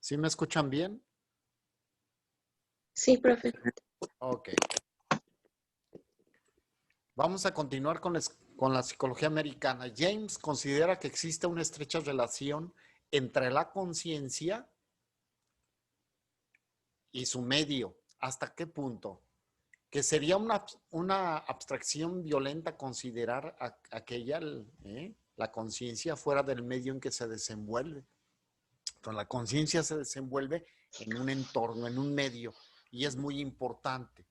¿Sí me escuchan bien? Sí, profe. Ok. Vamos a continuar con la psicología americana. James considera que existe una estrecha relación entre la conciencia y su medio. ¿Hasta qué punto? Que sería una abstracción violenta considerar aquella, la conciencia fuera del medio en que se desenvuelve. Entonces, la conciencia se desenvuelve en un entorno, en un medio, y es muy importante.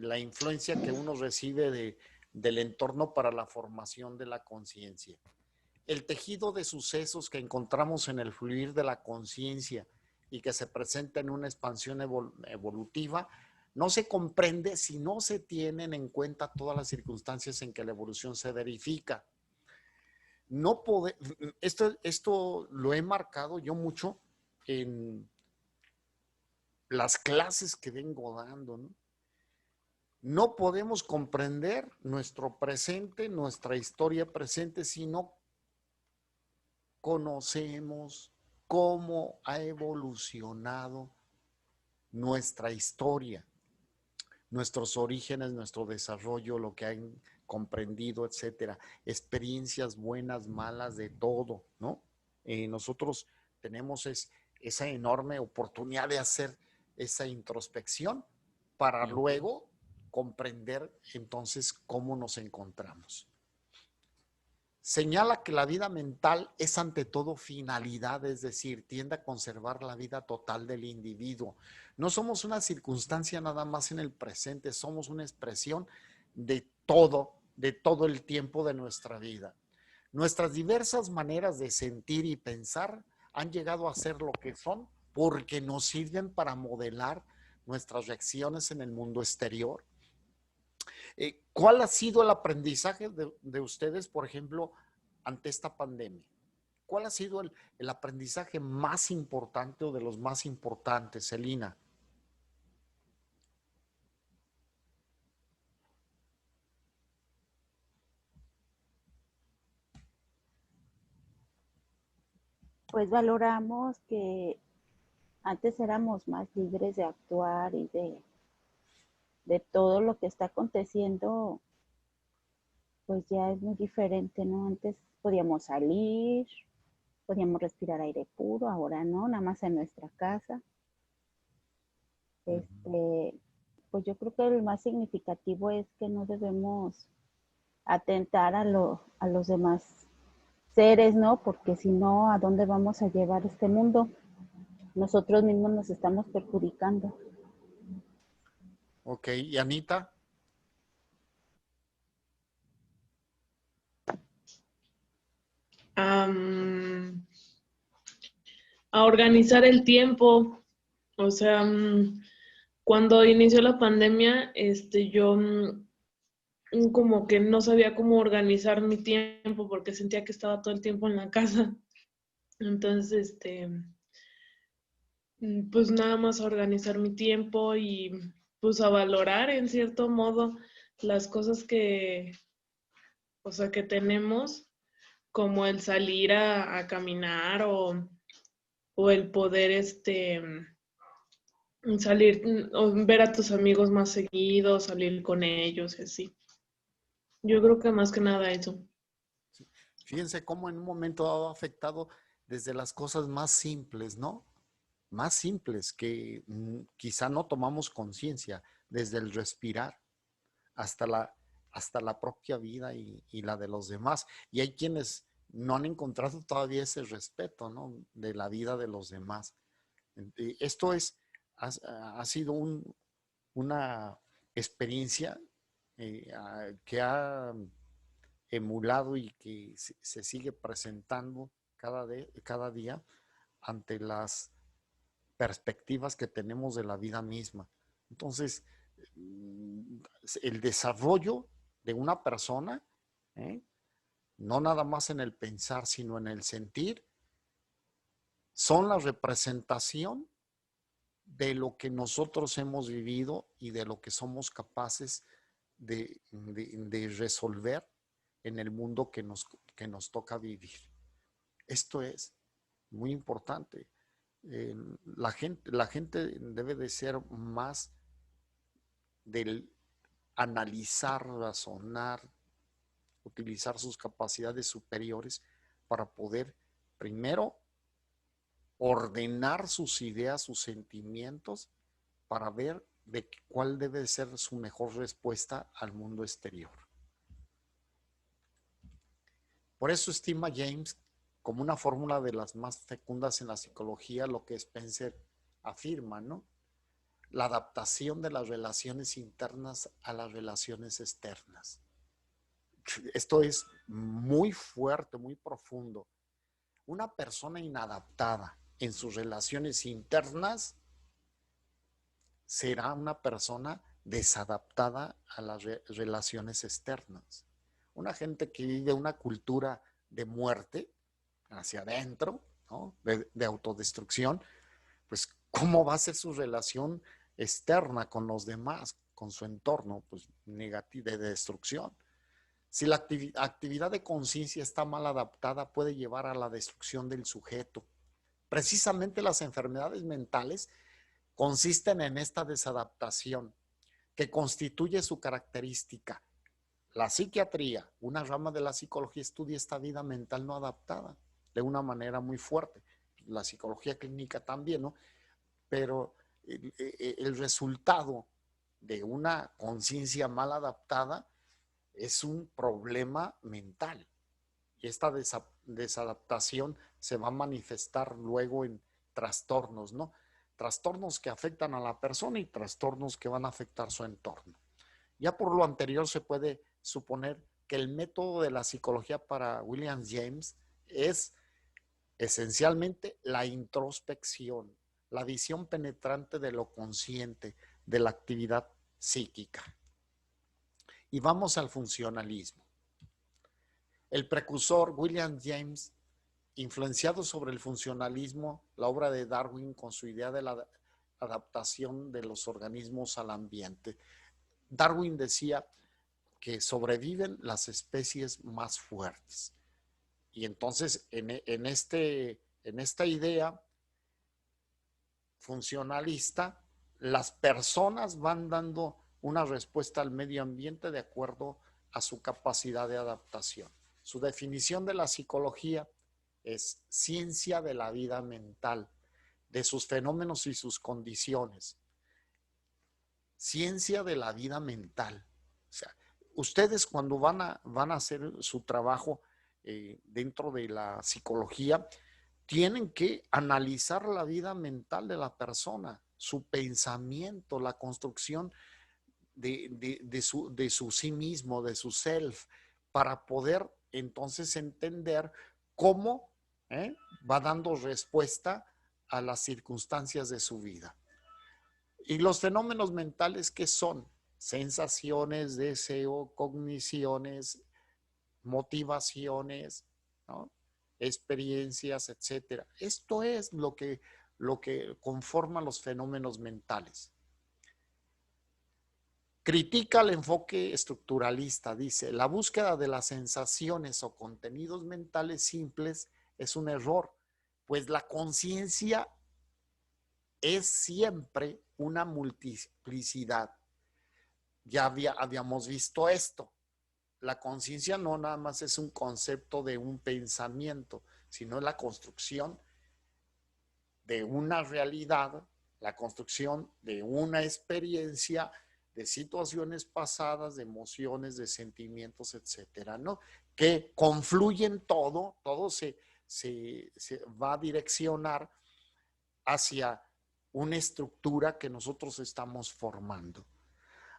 La influencia que uno recibe del entorno para la formación de la conciencia. El tejido de sucesos que encontramos en el fluir de la conciencia y que se presenta en una expansión evolutiva no se comprende si no se tienen en cuenta todas las circunstancias en que la evolución se verifica. No esto lo he marcado yo mucho en las clases que vengo dando, ¿no? No podemos comprender nuestro presente, nuestra historia presente, si no conocemos cómo ha evolucionado nuestra historia, nuestros orígenes, nuestro desarrollo, lo que han comprendido, etcétera, experiencias buenas, malas, de todo, ¿no? Nosotros tenemos esa enorme oportunidad de hacer esa introspección para luego comprender entonces cómo nos encontramos. Señala que la vida mental es ante todo finalidad, es decir, tiende a conservar la vida total del individuo. No somos una circunstancia nada más en el presente, somos una expresión de todo el tiempo de nuestra vida. Nuestras diversas maneras de sentir y pensar han llegado a ser lo que son porque nos sirven para modelar nuestras reacciones en el mundo exterior. ¿Cuál ha sido el aprendizaje de ustedes, por ejemplo, ante esta pandemia? ¿Cuál ha sido el aprendizaje más importante o de los más importantes, Celina? Pues valoramos que antes éramos más libres de actuar y de todo lo que está aconteciendo, pues ya es muy diferente, ¿no? Antes podíamos salir, podíamos respirar aire puro, ahora no, nada más en nuestra casa. Pues yo creo que el más significativo es que no debemos atentar a los demás seres, ¿no? Porque si no, ¿a dónde vamos a llevar este mundo? Nosotros mismos nos estamos perjudicando. Ok, ¿y Anita? A organizar el tiempo. O sea, cuando inició la pandemia, yo como que no sabía cómo organizar mi tiempo porque sentía que estaba todo el tiempo en la casa. Entonces, pues nada más a organizar mi tiempo y pues a valorar en cierto modo las cosas o sea, que tenemos, como el salir a caminar o el poder salir o ver a tus amigos más seguido, salir con ellos y así. Yo creo que más que nada eso. Fíjense cómo en un momento dado ha afectado desde las cosas más simples, ¿no? Más simples que quizá no tomamos conciencia, desde el respirar hasta la propia vida y la de los demás. Y hay quienes no han encontrado todavía ese respeto, ¿no? De la vida de los demás. Esto ha sido una experiencia que ha emulado y que se sigue presentando cada día ante las perspectivas que tenemos de la vida misma. Entonces, el desarrollo de una persona, ¿eh? No nada más en el pensar, sino en el sentir, son la representación de lo que nosotros hemos vivido y de lo que somos capaces de resolver en el mundo que nos toca vivir. Esto es muy importante. la gente debe de ser más del analizar, razonar, utilizar sus capacidades superiores para poder primero ordenar sus ideas, sus sentimientos, para ver de cuál debe ser su mejor respuesta al mundo exterior. Por eso estima James como una fórmula de las más fecundas en la psicología lo que Spencer afirma, ¿no? La adaptación de las relaciones internas a las relaciones externas. Esto es muy fuerte, muy profundo. Una persona inadaptada en sus relaciones internas será una persona desadaptada a las relaciones externas. Una gente que vive una cultura de muerte hacia adentro, ¿no? de autodestrucción, pues ¿cómo va a ser su relación externa con los demás, con su entorno? Pues negativa, de destrucción. Si la actividad de conciencia está mal adaptada, puede llevar a la destrucción del sujeto. Precisamente las enfermedades mentales consisten en esta desadaptación que constituye su característica. La psiquiatría, una rama de la psicología, estudia esta vida mental no adaptada de una manera muy fuerte. La psicología clínica también, ¿no? Pero el resultado de una conciencia mal adaptada es un problema mental. Y esta desadaptación se va a manifestar luego en trastornos, ¿no? Trastornos que afectan a la persona y trastornos que van a afectar su entorno. Ya por lo anterior se puede suponer que el método de la psicología para William James es esencialmente la introspección, la visión penetrante de lo consciente, de la actividad psíquica. Y vamos al funcionalismo. El precursor William James, influenciado sobre el funcionalismo, la obra de Darwin con su idea de la adaptación de los organismos al ambiente. Darwin decía que sobreviven las especies más fuertes. Y entonces en esta idea funcionalista, las personas van dando una respuesta al medio ambiente de acuerdo a su capacidad de adaptación. Su definición de la psicología es ciencia de la vida mental, de sus fenómenos y sus condiciones. Ciencia de la vida mental. O sea, ustedes cuando van a hacer su trabajo dentro de la psicología, tienen que analizar la vida mental de la persona, su pensamiento, la construcción de su sí mismo, de su self, para poder entonces entender cómo va dando respuesta a las circunstancias de su vida. Y los fenómenos mentales, ¿qué son? Sensaciones, deseo, cogniciones, motivaciones, ¿no? Experiencias, etcétera. Esto es lo que conforma los fenómenos mentales. Critica el enfoque estructuralista, dice, la búsqueda de las sensaciones o contenidos mentales simples es un error, pues la conciencia es siempre una multiplicidad. Ya habíamos visto esto. La conciencia no nada más es un concepto de un pensamiento, sino la construcción de una realidad, la construcción de una experiencia, de situaciones pasadas, de emociones, de sentimientos, etcétera, ¿no? Que confluyen todo se va a direccionar hacia una estructura que nosotros estamos formando.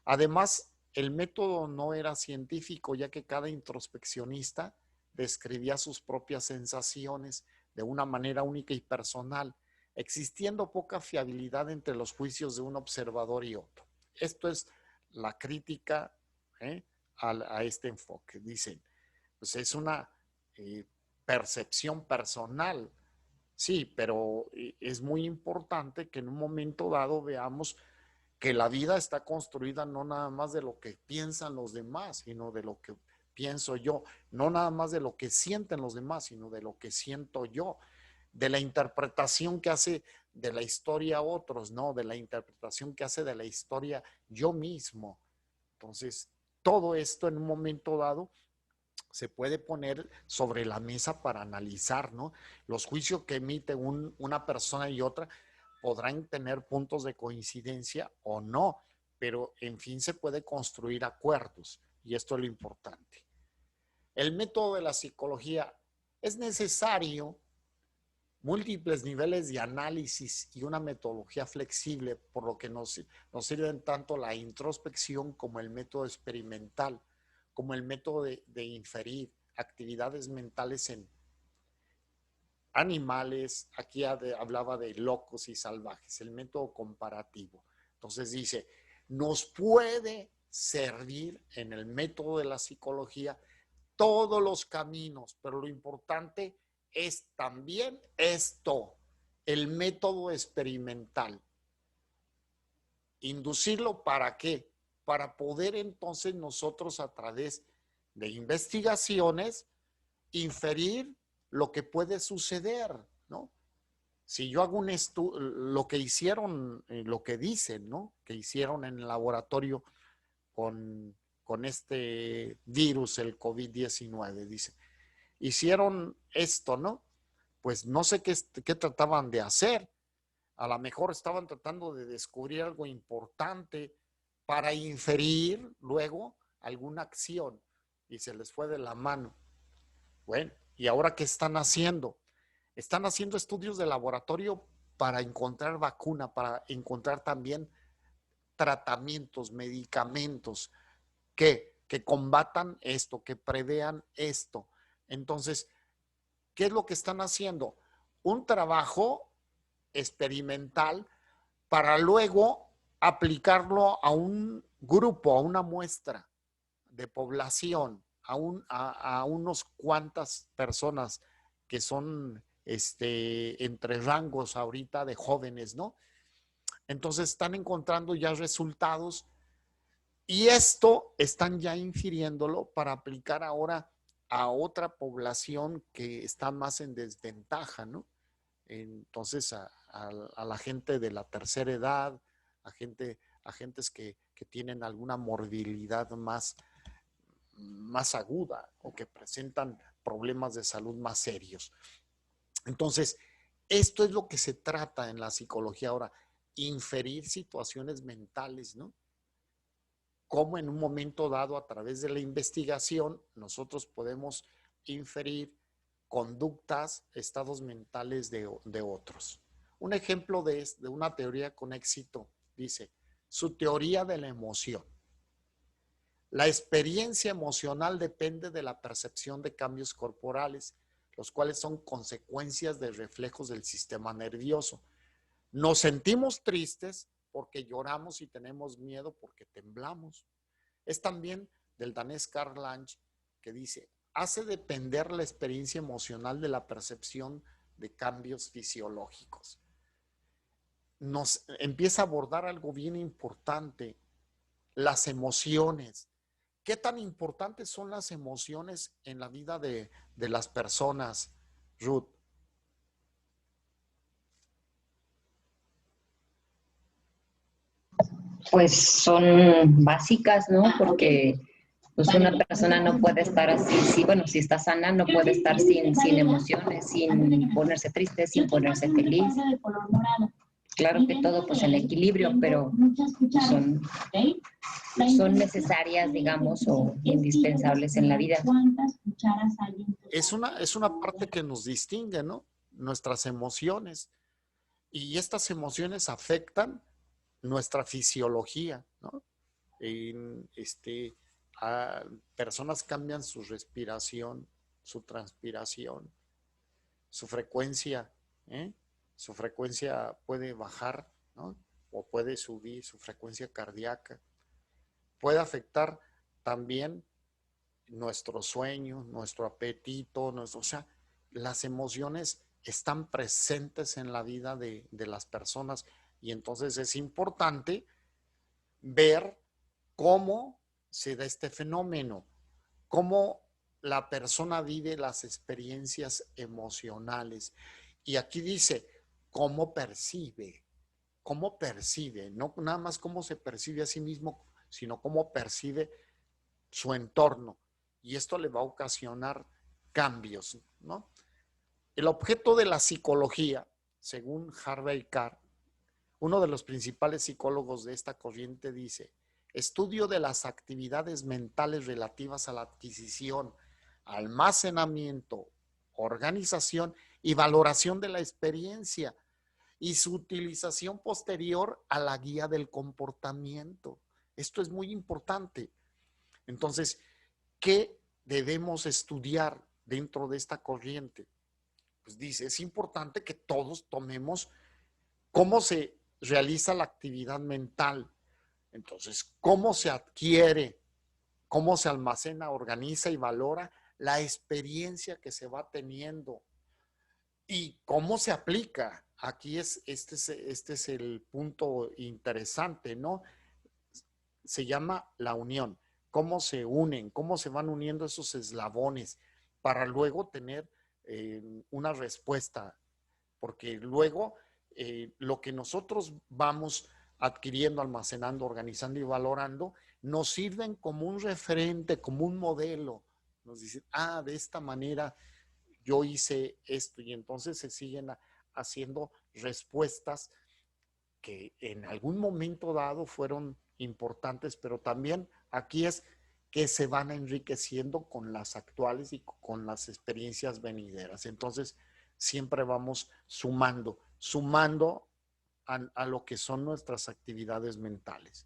Además, el método no era científico, ya que cada introspeccionista describía sus propias sensaciones de una manera única y personal, existiendo poca fiabilidad entre los juicios de un observador y otro. Esto es la crítica a este enfoque. Dicen, pues es una percepción personal, sí, pero es muy importante que en un momento dado veamos que la vida está construida no nada más de lo que piensan los demás, sino de lo que pienso yo, no nada más de lo que sienten los demás, sino de lo que siento yo. de la interpretación que hace de la historia otros, ¿no? De la interpretación que hace de la historia yo mismo. Entonces, todo esto en un momento dado se puede poner sobre la mesa para analizar, ¿no? Los juicios que emite una persona y otra podrán tener puntos de coincidencia o no, pero en fin se puede construir acuerdos y esto es lo importante. El método de la psicología es necesario múltiples niveles de análisis y una metodología flexible, por lo que nos sirven tanto la introspección como el método experimental, como el método de inferir actividades mentales en animales. Aquí hablaba de locos y salvajes, el método comparativo. Entonces dice, nos puede servir en el método de la psicología todos los caminos, pero lo importante es también esto, el método experimental. ¿Inducirlo para qué? Para poder entonces nosotros a través de investigaciones inferir lo que puede suceder, ¿no? Si yo hago un estudio, lo que hicieron, lo que dicen, ¿no? Que hicieron en el laboratorio con este virus, el COVID-19, dice, hicieron esto, ¿no? Pues no sé qué trataban de hacer. A lo mejor estaban tratando de descubrir algo importante para inferir luego alguna acción y se les fue de la mano. Bueno, ¿y ahora qué están haciendo? Están haciendo estudios de laboratorio para encontrar vacuna, para encontrar también tratamientos, medicamentos que combatan esto, que prevean esto. Entonces, ¿qué es lo que están haciendo? Un trabajo experimental para luego aplicarlo a un grupo, a una muestra de población, a unos cuantas personas que son entre rangos ahorita de jóvenes, ¿no? Entonces están encontrando ya resultados y esto están ya infiriéndolo para aplicar ahora a otra población que está más en desventaja, ¿no? Entonces a la gente de la tercera edad, a gentes que tienen alguna morbilidad más aguda o que presentan problemas de salud más serios. Entonces, esto es lo que se trata en la psicología ahora, inferir situaciones mentales, ¿no? Cómo en un momento dado, a través de la investigación, nosotros podemos inferir conductas, estados mentales de otros. Un ejemplo de una teoría con éxito dice, su teoría de la emoción. La experiencia emocional depende de la percepción de cambios corporales, los cuales son consecuencias de reflejos del sistema nervioso. Nos sentimos tristes porque lloramos y tenemos miedo porque temblamos. Es también del danés Karl Lange que dice, hace depender la experiencia emocional de la percepción de cambios fisiológicos. Nos empieza a abordar algo bien importante, las emociones. ¿Qué tan importantes son las emociones en la vida de las personas, Ruth? Pues son básicas, ¿no? Porque pues una persona no puede estar así, sí, bueno, si está sana, no puede estar sin emociones, sin ponerse triste, sin ponerse feliz. Claro que todo pues en equilibrio, pero son necesarias, digamos, o indispensables en la vida. Es una parte que nos distingue, ¿no? Nuestras emociones. Y estas emociones afectan nuestra fisiología, ¿no? Personas cambian su respiración, su transpiración, su frecuencia, ¿eh? Su frecuencia puede bajar, ¿no? O puede subir su frecuencia cardíaca. Puede afectar también nuestro sueño, nuestro apetito, o sea, las emociones están presentes en la vida de las personas y entonces es importante ver cómo se da este fenómeno, cómo la persona vive las experiencias emocionales Y aquí dice, ¿cómo percibe? ¿Cómo percibe? No nada más cómo se percibe a sí mismo, sino cómo percibe su entorno. Y esto le va a ocasionar cambios, ¿no? El objeto de la psicología, según Harvey Carr, uno de los principales psicólogos de esta corriente, dice, estudio de las actividades mentales relativas a la adquisición, almacenamiento, organización y valoración de la experiencia y su utilización posterior a la guía del comportamiento. Esto es muy importante. Entonces, ¿qué debemos estudiar dentro de esta corriente? Pues dice, es importante que todos tomemos cómo se realiza la actividad mental. Entonces, cómo se adquiere, cómo se almacena, organiza y valora la experiencia que se va teniendo y cómo se aplica. Aquí este es el punto interesante, ¿no? Se llama la unión. Cómo se unen, cómo se van uniendo esos eslabones para luego tener una respuesta. Porque luego lo que nosotros vamos adquiriendo, almacenando, organizando y valorando, nos sirven como un referente, como un modelo. Nos dicen, de esta manera yo hice esto, y entonces se siguen haciendo respuestas que en algún momento dado fueron importantes, pero también aquí es que se van enriqueciendo con las actuales y con las experiencias venideras. Entonces, siempre vamos sumando a lo que son nuestras actividades mentales.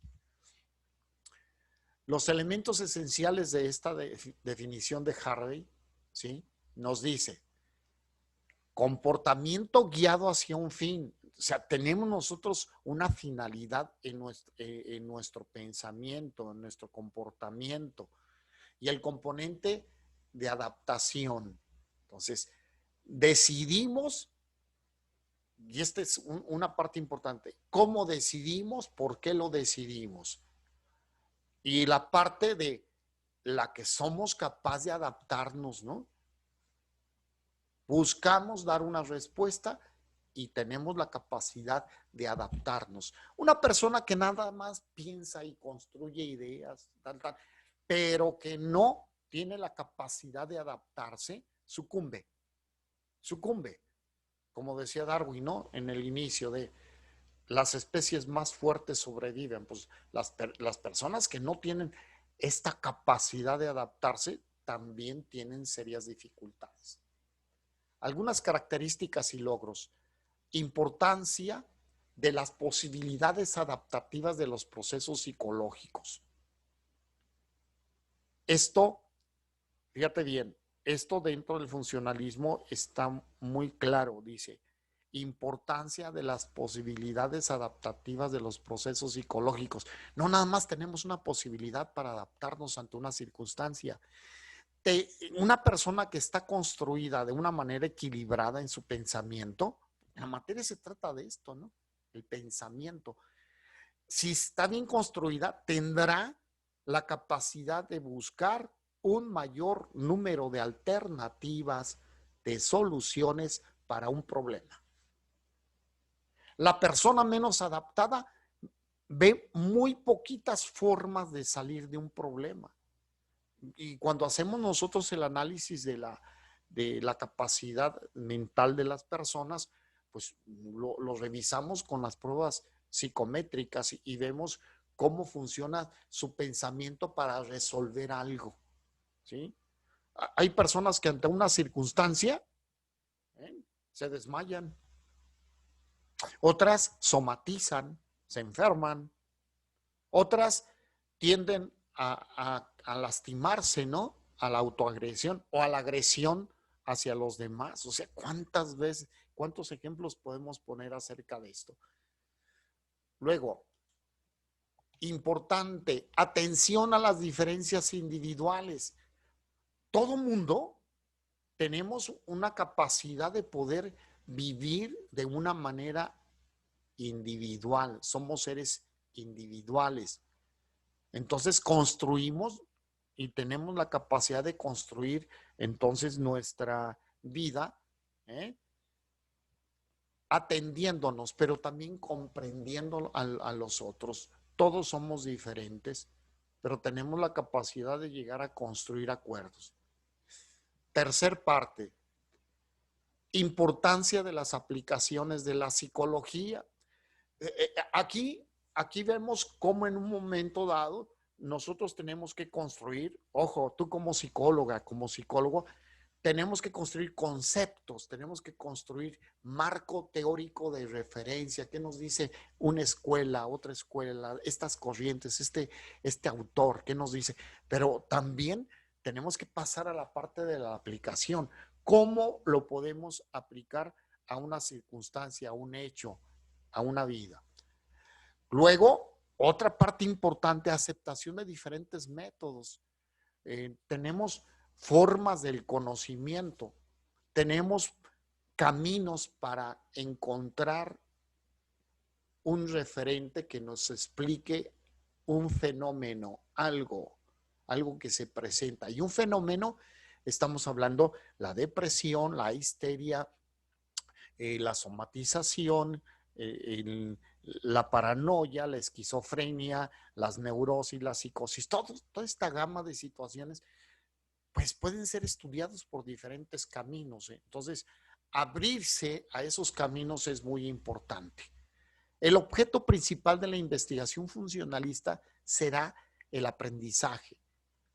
Los elementos esenciales de esta definición de Harvey, ¿sí? Nos dice, comportamiento guiado hacia un fin. O sea, tenemos nosotros una finalidad en nuestro pensamiento, en nuestro comportamiento. Y el componente de adaptación. Entonces, decidimos, y esta es una parte importante, ¿cómo decidimos? ¿Por qué lo decidimos? Y la parte de la que somos capaces de adaptarnos, ¿no? Buscamos dar una respuesta y tenemos la capacidad de adaptarnos. Una persona que nada más piensa y construye ideas, pero que no tiene la capacidad de adaptarse, sucumbe. Como decía Darwin, ¿no? En el inicio de las especies más fuertes sobreviven. Pues las personas que no tienen esta capacidad de adaptarse también tienen serias dificultades. Algunas características y logros. Importancia de las posibilidades adaptativas de los procesos psicológicos. Esto, fíjate bien, esto dentro del funcionalismo está muy claro, dice, importancia de las posibilidades adaptativas de los procesos psicológicos. No nada más tenemos una posibilidad para adaptarnos ante una circunstancia. Una persona que está construida de una manera equilibrada en su pensamiento, la materia se trata de esto, ¿no? El pensamiento. Si está bien construida, tendrá la capacidad de buscar un mayor número de alternativas, de soluciones para un problema. La persona menos adaptada ve muy poquitas formas de salir de un problema. Y cuando hacemos nosotros el análisis de la capacidad mental de las personas, pues lo revisamos con las pruebas psicométricas y vemos cómo funciona su pensamiento para resolver algo, ¿sí? Hay personas que ante una circunstancia se desmayan. Otras somatizan, se enferman. Otras tienden a lastimarse, ¿no? A la autoagresión o a la agresión hacia los demás. O sea, ¿cuántas veces, cuántos ejemplos podemos poner acerca de esto? Luego, importante, atención a las diferencias individuales. Todo mundo tenemos una capacidad de poder vivir de una manera individual. Somos seres individuales. Entonces construimos y tenemos la capacidad de construir entonces nuestra vida atendiéndonos, pero también comprendiendo a los otros. Todos somos diferentes, pero tenemos la capacidad de llegar a construir acuerdos. Tercer parte, importancia de las aplicaciones de la psicología. Aquí vemos cómo en un momento dado nosotros tenemos que construir, ojo, tú como psicóloga, como psicólogo, tenemos que construir conceptos, tenemos que construir marco teórico de referencia. ¿Qué nos dice una escuela, otra escuela, estas corrientes, este autor? ¿Qué nos dice? Pero también tenemos que pasar a la parte de la aplicación. ¿Cómo lo podemos aplicar a una circunstancia, a un hecho, a una vida? Luego, otra parte importante, aceptación de diferentes métodos. Tenemos formas del conocimiento, tenemos caminos para encontrar un referente que nos explique un fenómeno, algo que se presenta. Y un fenómeno, estamos hablando la depresión, la histeria, la somatización, la paranoia, la esquizofrenia, las neurosis, la psicosis, toda esta gama de situaciones, pues pueden ser estudiados por diferentes caminos. Entonces, abrirse a esos caminos es muy importante. El objeto principal de la investigación funcionalista será el aprendizaje,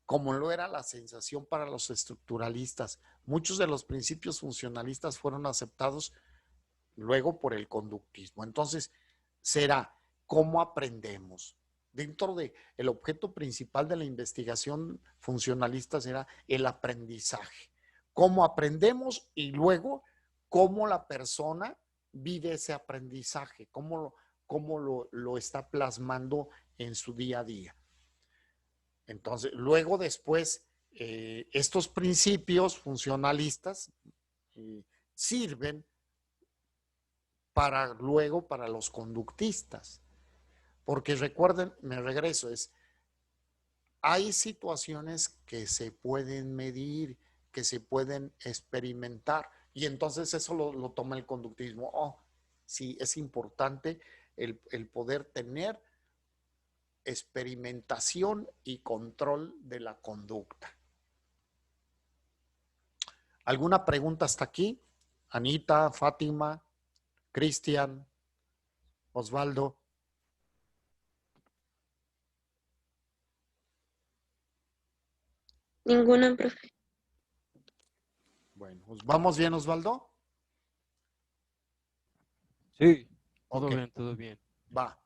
como lo era la sensación para los estructuralistas. Muchos de los principios funcionalistas fueron aceptados luego por el conductismo. Entonces, será cómo aprendemos. Dentro del objeto principal de la investigación funcionalista será el aprendizaje. Cómo aprendemos y luego cómo la persona vive ese aprendizaje, cómo lo está plasmando en su día a día. Entonces, luego después, estos principios funcionalistas sirven para los conductistas. Porque recuerden, me regreso, hay situaciones que se pueden medir, que se pueden experimentar, y entonces eso lo toma el conductismo. Oh, sí, es importante el poder tener experimentación y control de la conducta. ¿Alguna pregunta hasta aquí? Anita, Fátima, Cristian, Osvaldo. Ninguna, profe. Bueno, ¿vamos bien, Osvaldo? Sí, todo Ok, bien, todo bien. va.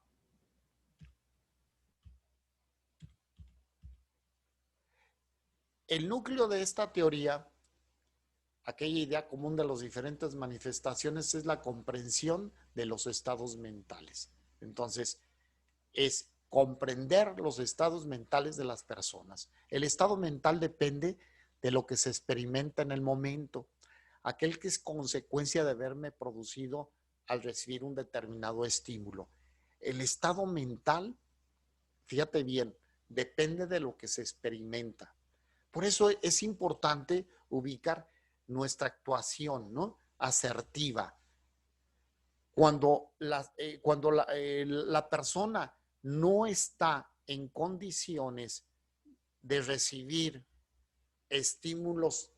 El núcleo de esta teoría, aquella idea común de las diferentes manifestaciones, es la comprensión de los estados mentales. Entonces, es comprender los estados mentales de las personas. El estado mental depende de lo que se experimenta en el momento, aquel que es consecuencia de haberme producido al recibir un determinado estímulo. El estado mental, fíjate bien, depende de lo que se experimenta. Por eso es importante ubicar nuestra actuación, ¿no? Asertiva. Cuando la persona no está en condiciones de recibir estímulos,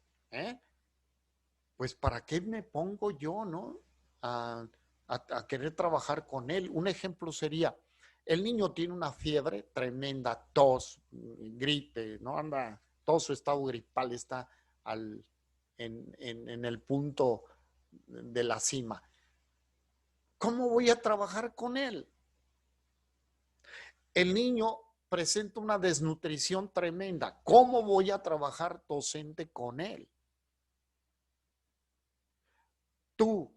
pues ¿para qué me pongo yo, no? A querer trabajar con él. Un ejemplo sería, el niño tiene una fiebre tremenda, tos, gripe, ¿no? Anda, todo su estado gripal está en el punto de la cima. ¿Cómo voy a trabajar con él? El niño presenta una desnutrición tremenda. ¿Cómo voy a trabajar docente con él? Tú,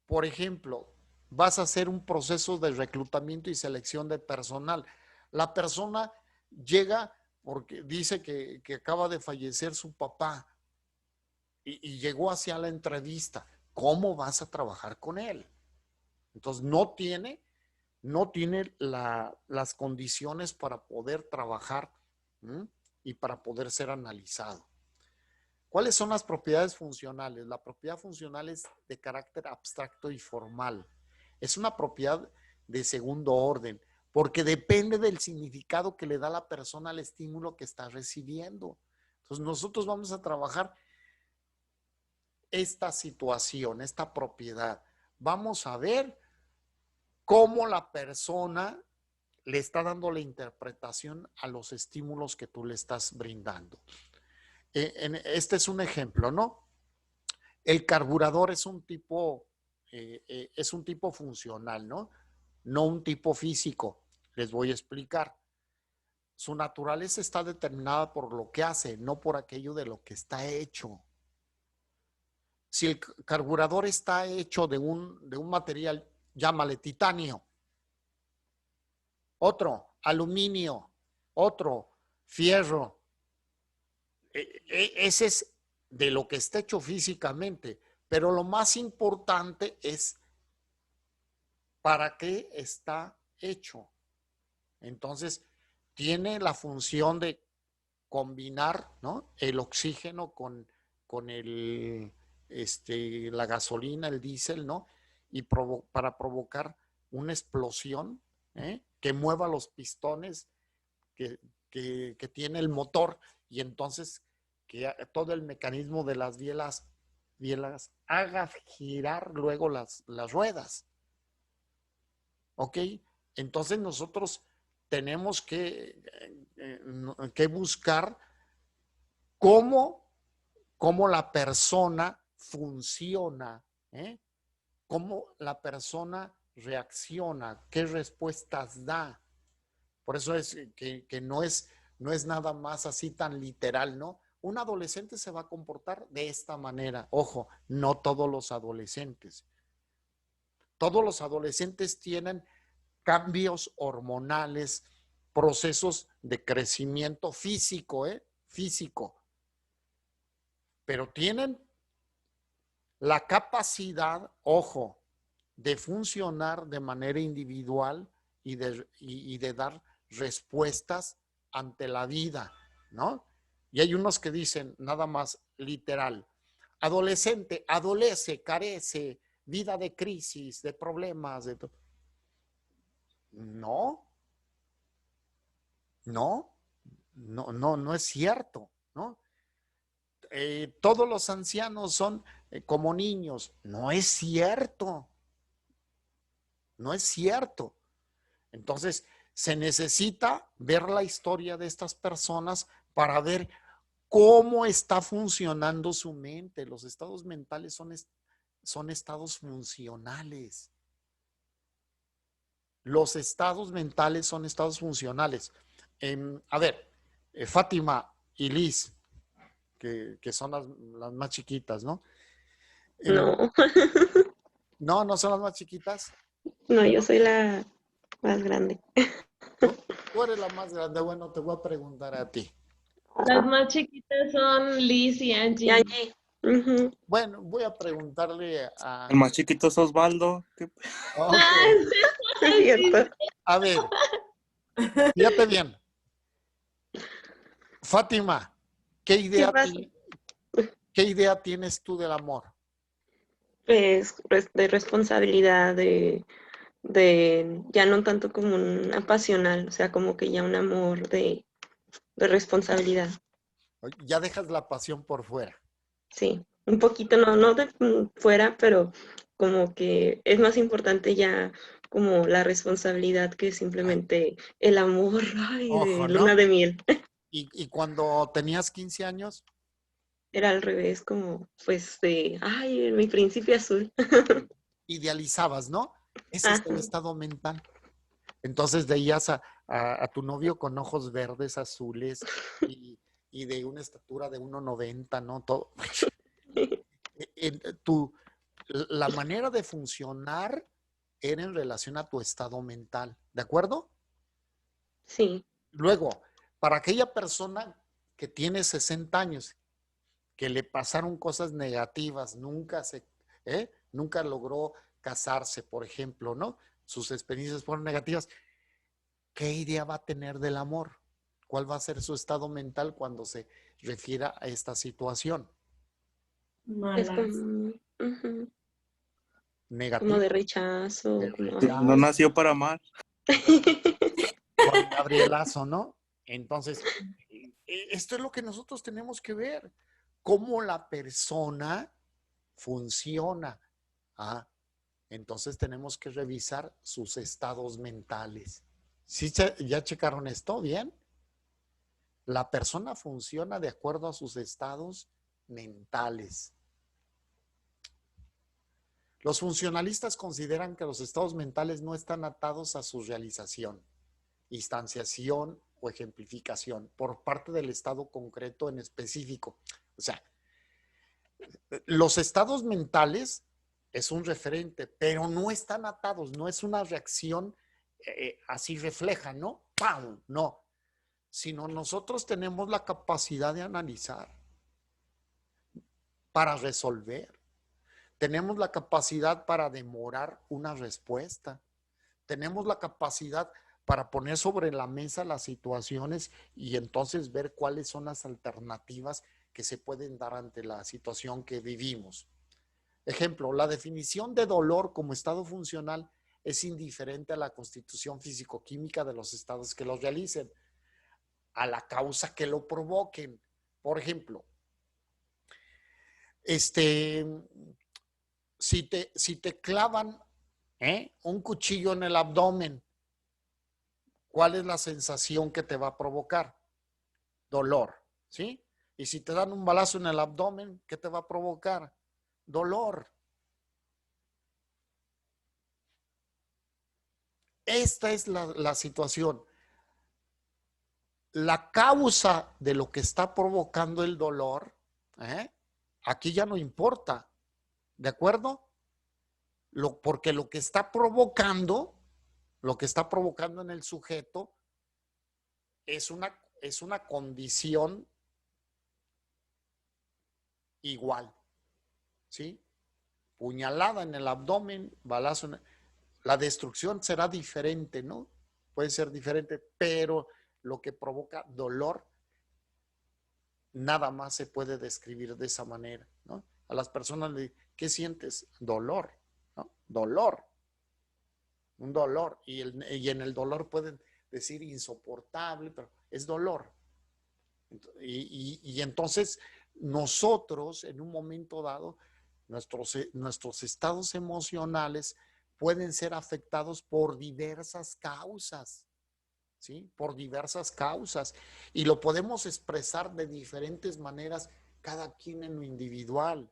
por ejemplo, vas a hacer un proceso de reclutamiento y selección de personal. La persona llega porque dice que acaba de fallecer su papá y llegó hacia la entrevista. ¿Cómo vas a trabajar con él? Entonces, no tiene las condiciones para poder trabajar y para poder ser analizado. ¿Cuáles son las propiedades funcionales? La propiedad funcional es de carácter abstracto y formal. Es una propiedad de segundo orden, porque depende del significado que le da la persona al estímulo que está recibiendo. Entonces, nosotros vamos a trabajar esta situación, esta propiedad. Vamos a ver cómo la persona le está dando la interpretación a los estímulos que tú le estás brindando. Este es un ejemplo, ¿no? El carburador es un tipo funcional, ¿no? No un tipo físico. Les voy a explicar. Su naturaleza está determinada por lo que hace, no por aquello de lo que está hecho. Si el carburador está hecho de un material, llámale titanio, otro aluminio, otro fierro, ese es de lo que está hecho físicamente, pero lo más importante es para qué está hecho. Entonces, tiene la función de combinar, ¿no?, el oxígeno con la gasolina, el diésel, ¿no? Y para provocar una explosión, que mueva los pistones que tiene el motor, y entonces que todo el mecanismo de las bielas haga girar luego las ruedas. ¿Ok? Entonces nosotros tenemos que buscar cómo la persona funciona, cómo la persona reacciona, qué respuestas da. Por eso es que no es nada más así tan literal, ¿no? Un adolescente se va a comportar de esta manera. Ojo, no todos los adolescentes. Todos los adolescentes tienen cambios hormonales, procesos de crecimiento físico, físico. Pero tienen la capacidad, ojo, de funcionar de manera individual y de dar respuestas ante la vida, ¿no? Y hay unos que dicen nada más literal: adolescente, adolece, carece, vida de crisis, de problemas, de todo. No es cierto, ¿no? Todos los ancianos son como niños. No es cierto. No es cierto. Entonces, se necesita ver la historia de estas personas para ver cómo está funcionando su mente. Los estados mentales son estados funcionales. Los estados mentales son estados funcionales. A ver, Fátima y Liz, que son las más chiquitas, ¿no? No, No son las más chiquitas. no, yo soy la más grande. Tú eres la más grande. Bueno, te voy a preguntar a ti. Las más chiquitas son Liz y Angie. Ya, ya. Ujú. Bueno, voy a preguntarle a... El más chiquito es Osvaldo. Ok. Es cierto. A ver, fíjate bien. Fátima, ¿qué pasa? idea tienes tú del amor? Pues de responsabilidad, de ya no tanto como un apasional, o sea, como que ya un amor de responsabilidad. Ya dejas la pasión por fuera. Sí, un poquito, no de fuera, pero como que es más importante ya como la responsabilidad que simplemente el amor, ay, Ojo, de ¿no? luna de miel. ¿Y cuando tenías 15 años? Era al revés, como pues ay, mi príncipe azul. Idealizabas, ¿no? Ese es el Ajá. estado mental. Entonces veías a tu novio con ojos verdes, azules y de una estatura de 1,90, ¿no? Todo. La manera de funcionar era en relación a tu estado mental, ¿de acuerdo? Sí, Luego, para aquella persona que tiene 60 años, que le pasaron cosas negativas, nunca logró casarse, por ejemplo, ¿no? Sus experiencias fueron negativas. ¿Qué idea va a tener del amor? ¿Cuál va a ser su estado mental cuando se refiera a esta situación? Es Malas. como, ujú, como Negativo. de rechazo, De como rechazo. No nació para amar. Juan Gabrielazo, ¿no? Entonces, esto es lo que nosotros tenemos que ver, cómo la persona funciona. Ah, entonces tenemos que revisar sus estados mentales. ¿Sí ya checaron esto? ¿Bien? La persona funciona de acuerdo a sus estados mentales. Los funcionalistas consideran que los estados mentales no están atados a su realización, instanciación o ejemplificación por parte del estado concreto en específico. O sea, los estados mentales es un referente, pero no están atados, no es una reacción así refleja, ¿no? ¡Pam! No, sino nosotros tenemos la capacidad de analizar para resolver. Tenemos la capacidad para demorar una respuesta. Tenemos la capacidad para poner sobre la mesa las situaciones y entonces ver cuáles son las alternativas que se pueden dar ante la situación que vivimos. Ejemplo, la definición de dolor como estado funcional es indiferente a la constitución físico-química de los estados que los realicen, a la causa que lo provoquen. Por ejemplo, si te clavan un cuchillo en el abdomen, ¿cuál es la sensación que te va a provocar? Dolor, ¿sí? Y si te dan un balazo en el abdomen, ¿qué te va a provocar? Dolor. Esta es la situación. La causa de lo que está provocando el dolor, aquí ya no importa, ¿de acuerdo? Porque lo que está provocando en el sujeto es una condición igual, ¿sí? Puñalada en el abdomen, balazo la destrucción será diferente, ¿no? Puede ser diferente, pero lo que provoca dolor nada más se puede describir de esa manera, ¿no? A las personas le dicen, ¿qué sientes? Dolor, ¿no? Dolor. Un dolor. Y en el dolor pueden decir insoportable, pero es dolor. Y entonces nosotros en un momento dado, nuestros estados emocionales pueden ser afectados por diversas causas, ¿sí? Por diversas causas. Y lo podemos expresar de diferentes maneras, cada quien en lo individual.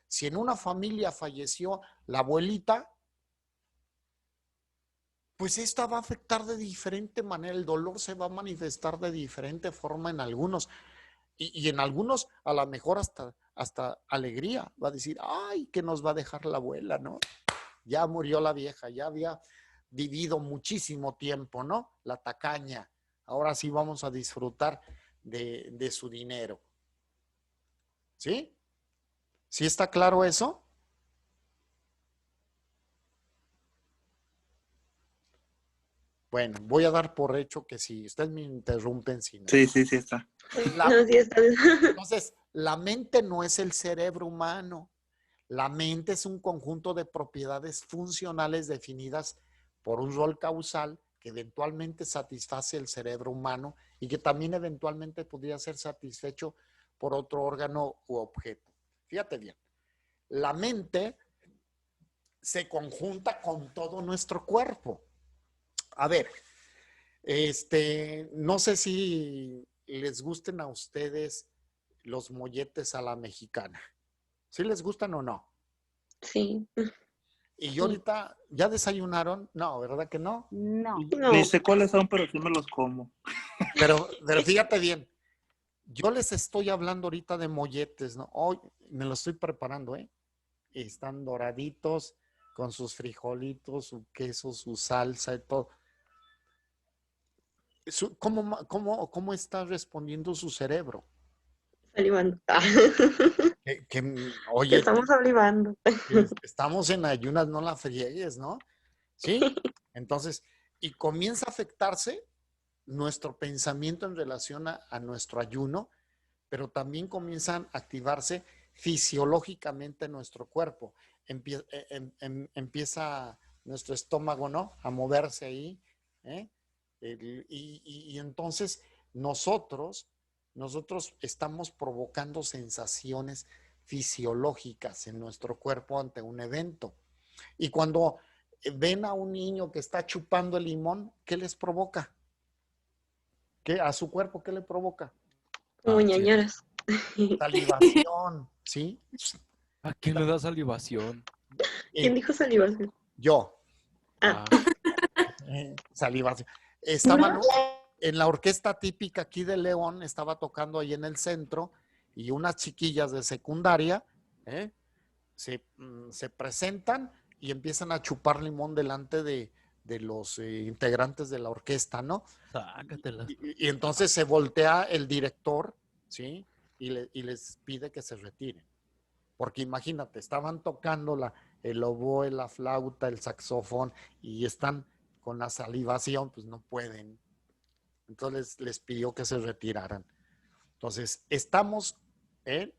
Si en una familia falleció la abuelita, pues esta va a afectar de diferente manera. El dolor se va a manifestar de diferente forma en algunos. Y en algunos, a lo mejor hasta alegría. Va a decir, ay, que nos va a dejar la abuela, ¿no? Ya murió la vieja, ya había vivido muchísimo tiempo, ¿no? La tacaña. Ahora sí vamos a disfrutar de su dinero. ¿Sí? ¿Sí está claro eso? Bueno, voy a dar por hecho que sí. Ustedes me interrumpen si no. Sí, sí, sí está. no, sí está. Entonces, la mente no es el cerebro humano. La mente es un conjunto de propiedades funcionales definidas por un rol causal que eventualmente satisface el cerebro humano y que también eventualmente podría ser satisfecho por otro órgano u objeto. Fíjate bien, la mente se conjunta con todo nuestro cuerpo. A ver, no sé si les gusten a ustedes los molletes a la mexicana. ¿Sí les gustan o no? Sí. Y yo ahorita, ¿ya desayunaron? No, ¿verdad que no? No. No. Ni sé cuáles son, pero sí me los como. Pero fíjate bien, yo les estoy hablando ahorita de molletes, ¿no? Hoy me lo estoy preparando, ¿eh? Están doraditos, con sus frijolitos, su queso, su salsa y todo. ¿Cómo está respondiendo su cerebro? Salivando. Oye, Estamos salivando. estamos en ayunas, no la friegues, ¿no? ¿Sí? Entonces, y comienza a afectarse nuestro pensamiento en relación a nuestro ayuno, pero también comienzan a activarse fisiológicamente nuestro cuerpo. Empieza nuestro estómago, ¿no? A moverse ahí, ¿eh? Y entonces nosotros estamos provocando sensaciones fisiológicas en nuestro cuerpo ante un evento. Y cuando ven a un niño que está chupando el limón, ¿qué les provoca? ¿A su cuerpo qué le provoca? Como ñañaras. Salivación, ¿sí? ¿A quién le da salivación? ¿Quién dijo salivación? Yo. Ah. Salivación. Estaban en la orquesta típica aquí de León, estaba tocando ahí en el centro, y unas chiquillas de secundaria se presentan y empiezan a chupar limón delante de los integrantes de la orquesta, ¿no? Sácatela. Y entonces se voltea el director, ¿sí? Y les pide que se retiren. Porque imagínate, estaban tocando el oboe, la flauta, el saxofón, y están con la salivación, pues no pueden. Entonces les pidió que se retiraran. Entonces, estamos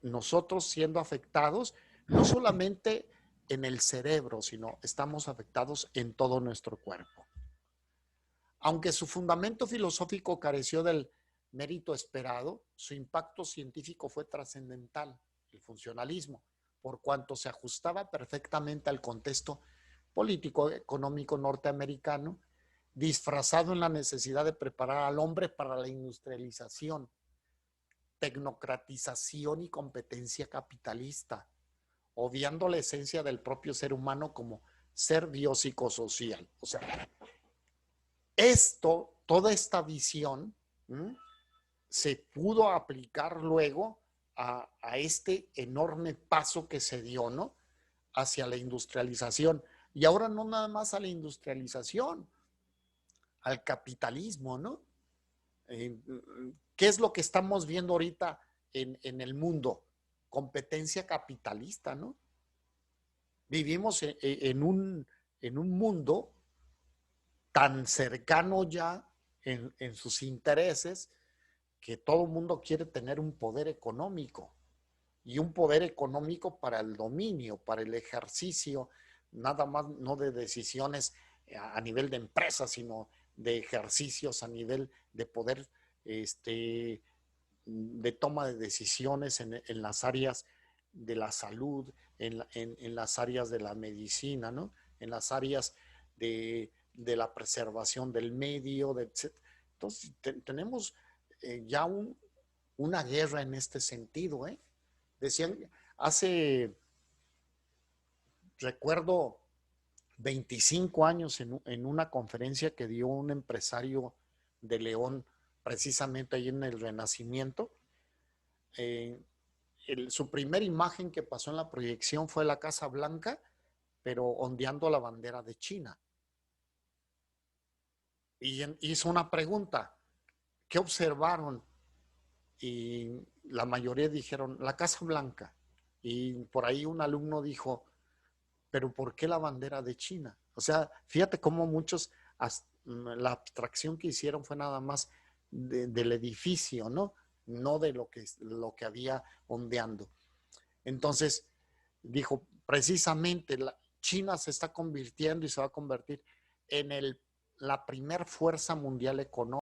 nosotros siendo afectados, no solamente en el cerebro, sino estamos afectados en todo nuestro cuerpo. Aunque su fundamento filosófico careció del mérito esperado, su impacto científico fue trascendental, el funcionalismo, por cuanto se ajustaba perfectamente al contexto político económico norteamericano, disfrazado en la necesidad de preparar al hombre para la industrialización, tecnocratización y competencia capitalista, obviando la esencia del propio ser humano como ser biopsicosocial. O sea, toda esta visión se pudo aplicar luego a este enorme paso que se dio, ¿no? Hacia la industrialización. Y ahora no nada más a la industrialización, al capitalismo, ¿no? ¿Qué es lo que estamos viendo ahorita en el mundo? Competencia capitalista, ¿no? Vivimos en un mundo tan cercano ya en sus intereses que todo el mundo quiere tener un poder económico, y un poder económico para el dominio, para el ejercicio, nada más no de decisiones a nivel de empresa, sino de ejercicios a nivel de poder, de toma de decisiones en las áreas de la salud, en las áreas de la medicina, ¿no? En las áreas de la preservación del medio, etc. Entonces, tenemos ya una guerra en este sentido, ¿eh? Decían, recuerdo 25 años en una conferencia que dio un empresario de León, precisamente ahí en el Renacimiento. Su primera imagen que pasó en la proyección fue la Casa Blanca, pero ondeando la bandera de China. Y hizo una pregunta, ¿qué observaron? Y la mayoría dijeron, la Casa Blanca. Y por ahí un alumno dijo, ¿pero por qué la bandera de China? O sea, fíjate cómo muchos, la abstracción que hicieron fue nada más del edificio, ¿no? No de lo que había ondeando. Entonces, dijo, precisamente China se está convirtiendo y se va a convertir en la primer fuerza mundial económica.